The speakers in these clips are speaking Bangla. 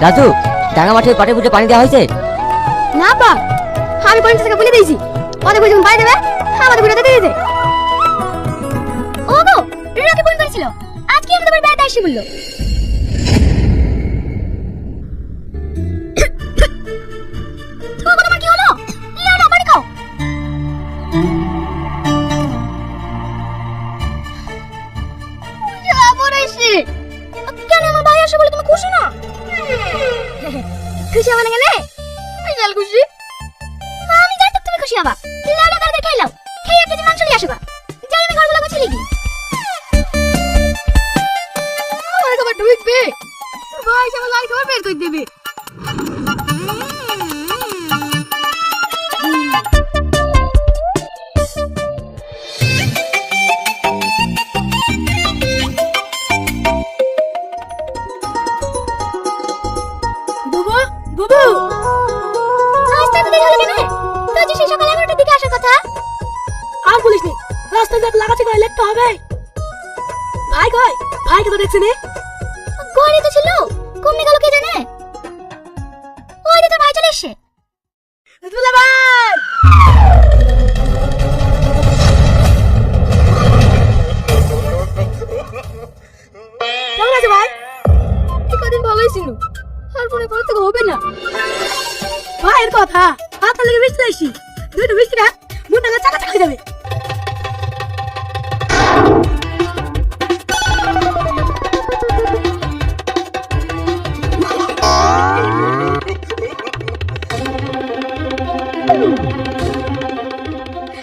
রাজু, ডাঙ্গা মাঠে পাটে পুজো পানি দেওয়া হয়েছে? না পা, আমি পঞ্চাশ টাকা বলে দিয়েছি। ওদের বুঝে পাই দেবে, আমাদের বুঝে দিয়ে দিতে। ও গো, রকি ফোন করেছিল, আজকে আমাদের বাড়ি বেড়াতে আসি বললো। তোমার কি হলো? লাও না, পানি খাও। কেন আমার ভাই আসে বলে তুমি খুশি না? খুশি হবে না গেলে বিশাল খুশি। আমি জানতাম তুমি খুশি হবা। লাও না, তাড়াতাড়ি খেয়ে নাও। খেয়ে একটা মাংস নিয়ে আসবা। যাই আমি ঘরগুলো গুছিয়ে লিখি। আমার খাবার ঢুকবে, ভাই সব লাল খাবার বের করে দেবে। বুবু, আজ তো দেরি হলো কেন? তো যে সেই সকাল 11টার দিকে আসার কথা। আর বলিস নি, রাস্তায় যাক লাগাতে করে লিখতে হবে। ভাই কই? ভাইকে তো দেখছি নে। ঘরে তো ছিল, কমনে গেল কে জানে। ওই রে, তোর ভাই চলে এসেছে। দুলা ভাই, কেমন আছো ভাই? কদিন ভালোই ছিল, আর পরে পরে তো হবে না। ভাইয়ের কথা হাত লেগে বৃষ্টি আসি, দুইটা বৃষ্টি না মুন্ডা চাকা চাকা হয়ে যাবে।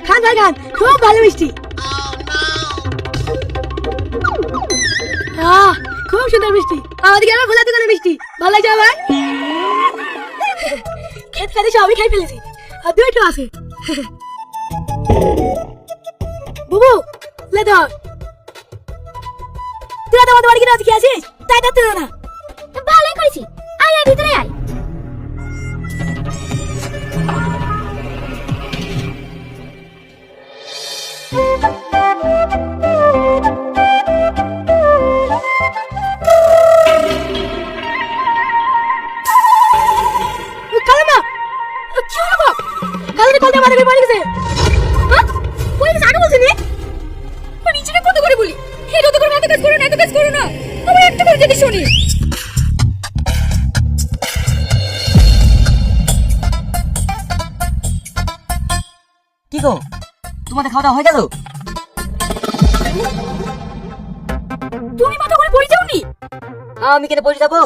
খান ভাই খান, খুব ভালো মিষ্টি। খুব সুন্দর মিষ্টি। আমাদের গ্রামে ভোলা দোকানে মিষ্টি ভালো লাগছে ভাই। খেতে খেতে সবই খাই ফেলেছি, আর দুইটা আছে। বুবু লে ধর, তুই তো আমাদের বাড়ি কিনে কি আছিস তাই তো তুই না। ভালোই করেছি, আয় আয় ভিতরে আয়। কি গো, তোমাদের খাওয়া দাওয়া হয়ে গেল? তুমি মাথা করে পড়ে যাওনি? আমি কেন পড়ে যাবো?